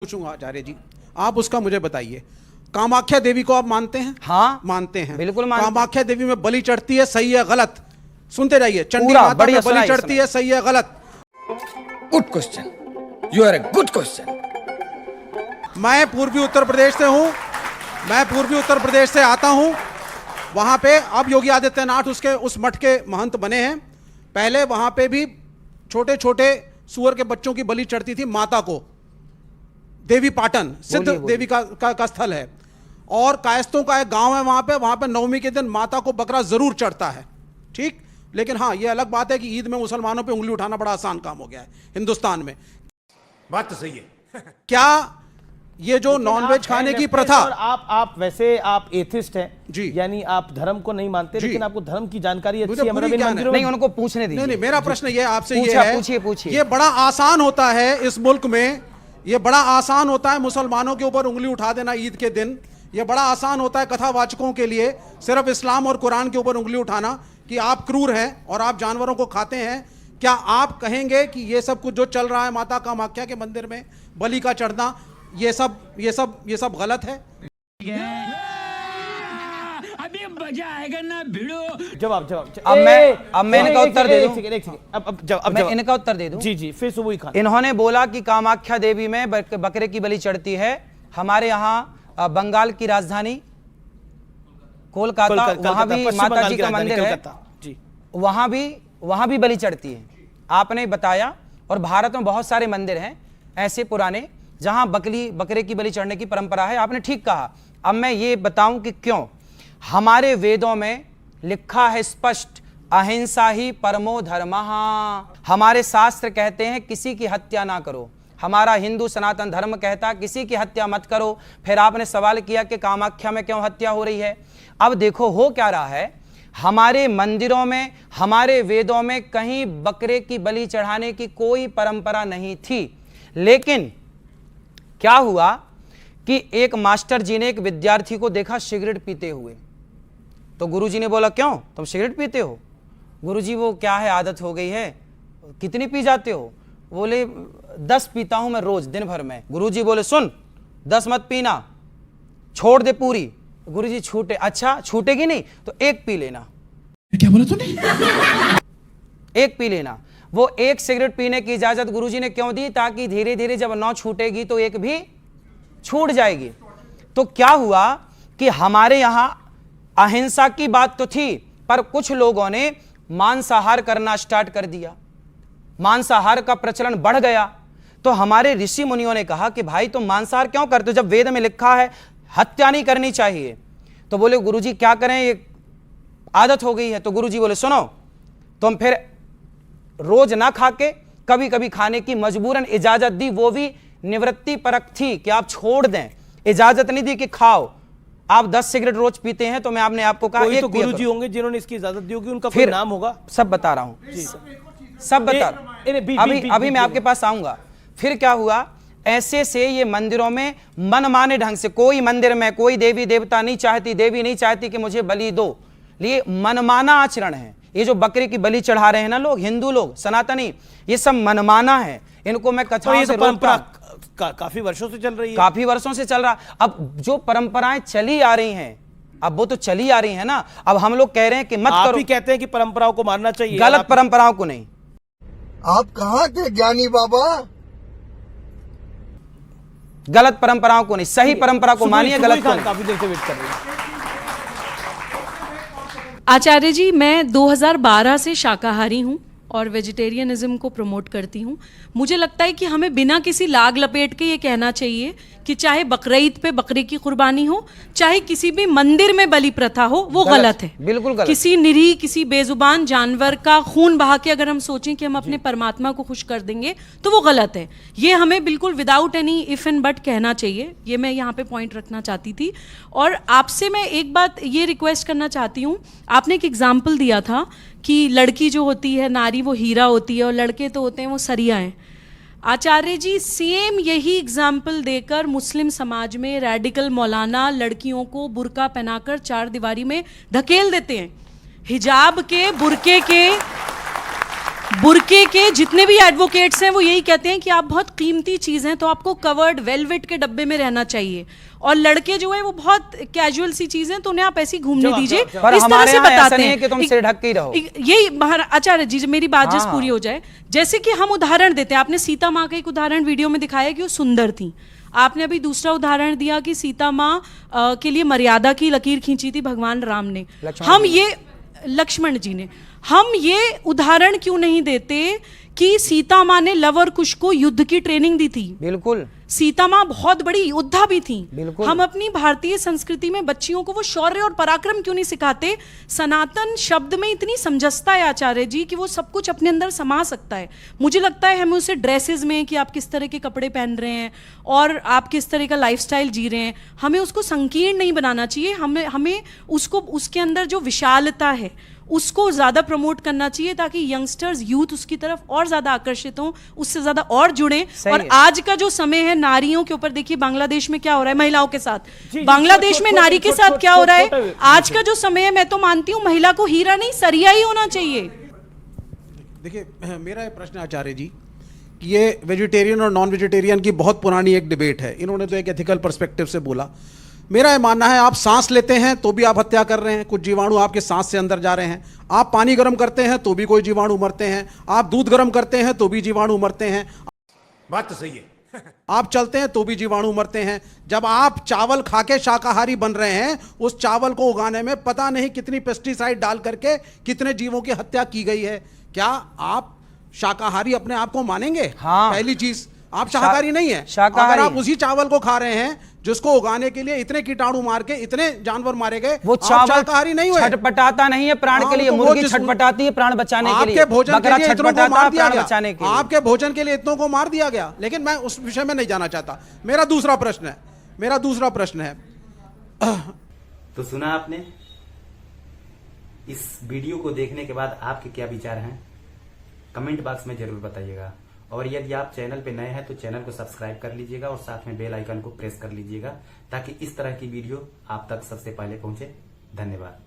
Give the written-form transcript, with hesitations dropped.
पूछूंगा आचार्य जी, आप उसका मुझे बताइए। कामाख्या देवी को आप मानते हैं? हाँ मानते हैं, बिल्कुल मानते हैं। कामाख्या देवी में बलि चढ़ती है, सही है गलत? सुनते रहिए। चंडी पूरा माता में बढ़िया बलि चढ़ती है, सही है गलत? Good question, you are a good question. मैं पूर्वी उत्तर प्रदेश से हूं, मैं पूर्वी उत्तर प्रदेश से आता हूं। वहां पे अब योगी आदित्यनाथ उसके उस मठ के महंत बने हैं। पहले वहां पे भी छोटे छोटे सुअर के बच्चों की बलि चढ़ती थी माता को। देवी पाटन सिद्ध देवी का स्थल है, और कायस्तों का एक गांव है वहां पे नवमी के दिन माता को बकरा जरूर चढ़ता है, ठीक। लेकिन हाँ, ये अलग बात है कि ईद में मुसलमानों पे उंगली उठाना बड़ा आसान काम हो गया है हिंदुस्तान में। बात तो सही है। क्या ये जो नॉनवेज खाने की प्रथा, और आप वैसे आप एथिस्ट हैं जी, यानी आप धर्म को नहीं मानते, लेकिन आपको धर्म की जानकारी अच्छी है। पूरी ज्ञान है। नहीं, उनको पूछने दीजिए। नहीं, मेरा प्रश्न ये आपसे ये है, पूछिए। ये बड़ा आसान होता है इस मुल्क में, ये बड़ा आसान होता है मुसलमानों के ऊपर उंगली उठा देना ईद के दिन। ये बड़ा आसान होता है कथावाचकों के लिए सिर्फ इस्लाम और कुरान के ऊपर उंगली उठाना कि आप क्रूर हैं और आप जानवरों को खाते हैं। क्या आप कहेंगे कि ये सब कुछ जो चल रहा है माता कामाख्या के मंदिर में बलि का चढ़ना, ये सब गलत है? अभी मजा आएगा ना भिड़ो। जवाब अब मैं इनका उत्तर दे दूं। अब इनका उत्तर दे दूं। जी, फिर सुबह खान इन्होंने बोला कि कामाख्या देवी में बकरे की बलि चढ़ती है। हमारे यहाँ बंगाल की राजधानी कोलकाता, वहां भी माता जी का मंदिर है, वहां भी बलि चढ़ती है। आपने बताया, और भारत में बहुत सारे मंदिर हैं ऐसे पुराने जहां बकरे की बलि चढ़ने की परंपरा है। आपने ठीक कहा। अब मैं ये बताऊं कि क्यों। हमारे वेदों में लिखा है स्पष्ट, अहिंसा ही परमो धर्मः। हमारे शास्त्र कहते हैं किसी की हत्या ना करो। हमारा हिंदू सनातन धर्म कहता किसी की हत्या मत करो। फिर आपने सवाल किया कि कामाख्या में क्यों हत्या हो रही है। अब देखो हो क्या रहा है, हमारे मंदिरों में, हमारे वेदों में कहीं बकरे की बलि चढ़ाने की कोई परंपरा नहीं थी। लेकिन क्या हुआ कि एक मास्टर जी ने एक विद्यार्थी को देखा सिगरेट पीते हुए। तो गुरुजी ने बोला, क्यों तुम सिगरेट पीते हो? गुरुजी वो क्या है, आदत हो गई है। कितनी पी जाते हो? बोले 10 पीता हूं मैं रोज दिन भर में। गुरुजी बोले, सुन 10 मत पीना, छोड़ दे पूरी। गुरुजी छूटे? अच्छा छूटेगी नहीं तो एक पी लेना। क्या बोला तूने? एक पी लेना। वो एक सिगरेट पीने की इजाजत गुरुजी ने क्यों दी? ताकि धीरे धीरे जब 9 छूटेगी तो एक भी छूट जाएगी। तो क्या हुआ कि हमारे यहां अहिंसा की बात तो थी, पर कुछ लोगों ने मांसाहार करना स्टार्ट कर दिया, मांसाहार का प्रचलन बढ़ गया। तो हमारे ऋषि मुनियों ने कहा कि भाई तुम मांसाहार क्यों करते हो जब वेद में लिखा है हत्या नहीं करनी चाहिए। तो बोले गुरुजी क्या करें, ये आदत हो गई है। तो गुरुजी बोले, सुनो तुम फिर रोज ना खा के कभी कभी खाने की मजबूरन इजाजत दी। वो भी निवृत्ति परक थी कि आप छोड़ दें, इजाजत नहीं दी कि खाओ। आप 10 सिगरेट रोज पीते हैं तो मैं आपने आपको कहा एक तो गुरुजी होंगे जिन्होंने इसकी इजाजत दी होगी, उनका कोई फिर नाम होगा। सब बता रहा हूं, सब बता। अभी मैं आपके पास आऊंगा। फिर क्या हुआ, ऐसे से ये मंदिरों में मनमाने ढंग से, कोई मंदिर में कोई देवी देवता नहीं चाहती, देवी नहीं चाहती कि मुझे बलि दो, ये मनमाना आचरण है। ये जो बकरे की बलि चढ़ा रहे हैं ना लोग, हिंदू लोग, सनातनी, ये सब मनमाना है। इनको मैं कथाओं से परंपरा काफी वर्षों से चल रही है। काफी वर्षों से चल रहा। अब जो परंपराएं चली आ रही हैं, अब वो तो चली आ रही है ना। अब हम लोग कह रहे हैं कि मत करो। आप ही कहते हैं कि परंपराओं को मानना चाहिए। गलत परंपराओं को नहीं। आप कहाँ के ज्ञानी बाबा? गलत परंपराओं को नहीं, सही परंपरा को मानिए, गलत को नहीं। काफी देर से वेट कर रही है। आचार्य जी, मैं 2012 से शाकाहारी हूँ और वेजिटेरियनिज्म को प्रमोट करती हूँ। मुझे लगता है कि हमें बिना किसी लाग लपेट के ये कहना चाहिए कि चाहे बकरीद पे बकरे की कुर्बानी हो, चाहे किसी भी मंदिर में बलि प्रथा हो, वो गलत है, बिल्कुल गलत। किसी निरीह, किसी बेजुबान जानवर का खून बहा के अगर हम सोचें कि हम अपने परमात्मा को खुश कर देंगे तो वो गलत है। ये हमें बिल्कुल without any if and but कहना चाहिए। ये मैं यहाँ पे पॉइंट रखना चाहती थी। और आपसे मैं एक बात ये रिक्वेस्ट करना चाहती हूँ। आपने एक एग्जाम्पल दिया था कि लड़की जो होती है, नारी, वो हीरा होती है और लड़के तो होते हैं वो सरिया हैं। आचार्य जी, सेम यही एग्जाम्पल देकर मुस्लिम समाज में रैडिकल मौलाना लड़कियों को बुर्का पहनाकर 4 दीवारी में धकेल देते हैं। हिजाब के, बुर्के के बुरके के जितने भी एडवोकेट्स हैं वो यही कहते हैं कि आप बहुत कीमती चीज हैं तो आपको कवर्ड वेलवेट के डब्बे में रहना चाहिए, और लड़के जो है वो बहुत कैजुअल सी चीज हैं तो उन्हें आप ऐसे ही घूमने दीजिए। पर इस तरह हमारे से यहाँ ऐसा बताते नहीं है हैं कि तुम सिर ढक के ही रहो। यही आचार्य जी मेरी बात जिस हाँ। पूरी हो जाए, जैसे कि हम उदाहरण देते हैं, आपने सीता माँ का एक उदाहरण वीडियो में दिखाया कि वो सुंदर थी, आपने अभी दूसरा उदाहरण दिया कि सीता माँ के लिए मर्यादा की लकीर खींची थी भगवान राम ने, हम ये लक्ष्मण जी ने, हम ये उदाहरण क्यों नहीं देते कि सीता माँ ने लव और कुश को युद्ध की ट्रेनिंग दी थी। बिल्कुल, सीता माँ बहुत बड़ी योद्धा भी थी। बिल्कुल। हम अपनी भारतीय संस्कृति में बच्चियों को वो शौर्य और पराक्रम क्यों नहीं सिखाते? सनातन शब्द में इतनी समंजसता है आचार्य जी कि वो सब कुछ अपने अंदर समा सकता है। मुझे लगता है हमें उसे ड्रेसेस में कि आप किस तरह के कपड़े पहन रहे हैं और आप किस तरह का लाइफस्टाइल जी रहे हैं, हमें उसको संकीर्ण नहीं बनाना चाहिए। हमें उसको उसके अंदर जो विशालता है उसको ज्यादा प्रमोट करना चाहिए ताकि यंगस्टर्स यूथ उसकी तरफ और ज्यादा आकर्षित हों, उससे ज्यादा और जुड़ें। और आज का जो समय है नारियों के ऊपर, देखिए बांग्लादेश में क्या हो रहा है महिलाओं के साथ, बांग्लादेश में नारी के साथ क्या हो रहा है। आज का जो समय है मैं तो मानती हूँ महिला को हीरा नहीं सरिया ही होना चाहिए। देखिए मेरा ये प्रश्न आचार्य जी कि ये वेजिटेरियन और नॉन वेजिटेरियन की बहुत पुरानी एक डिबेट है, इन्होंने तो एक एथिकल पर्सपेक्टिव से बोला। मेरा ये मानना है आप सांस लेते हैं तो भी आप हत्या कर रहे हैं, कुछ जीवाणु आपके सांस से अंदर जा रहे हैं। आप पानी गर्म करते हैं तो भी कोई जीवाणु मरते हैं, आप दूध गर्म करते हैं तो भी जीवाणु मरते हैं। बात तो सही है। आप चलते हैं तो भी जीवाणु मरते हैं। जब आप चावल खा के शाकाहारी बन रहे हैं, उस चावल को उगाने में पता नहीं कितनी पेस्टिसाइड डाल करके कितने जीवों की हत्या की गई है। क्या आप शाकाहारी अपने आप को मानेंगे? हाँ। पहली चीज, आप शाकाहारी नहीं है। शाकाहारी। अगर आप उसी चावल को खा रहे हैं जिसको उगाने के लिए इतने कीटाणु मार के इतने जानवर मारे गए, वो आप चावल शाकाहारी नहीं हुए। छटपटाता नहीं है प्राण हाँ, के लिए, तो वो मुर्गी जिस- छटपटाती है प्राण बचाने के लिए, आपके भोजन के बकरा लिए इतनों को छटपटाता मार है दिया प्राण बचाने के गया, लिए। आपके भोजन के लिए इतनों को मार दिया गया। लेकिन मैं उस विषय में नहीं जाना चाहता। मेरा दूसरा प्रश्न है तो सुना आपने, इस वीडियो को देखने के बाद आपके क्या विचार हैं कमेंट बॉक्स में जरूर बताइएगा। और यदि आप चैनल पे नए हैं तो चैनल को सब्सक्राइब कर लीजिएगा और साथ में बेल आइकन को प्रेस कर लीजिएगा ताकि इस तरह की वीडियो आप तक सबसे पहले पहुंचे। धन्यवाद।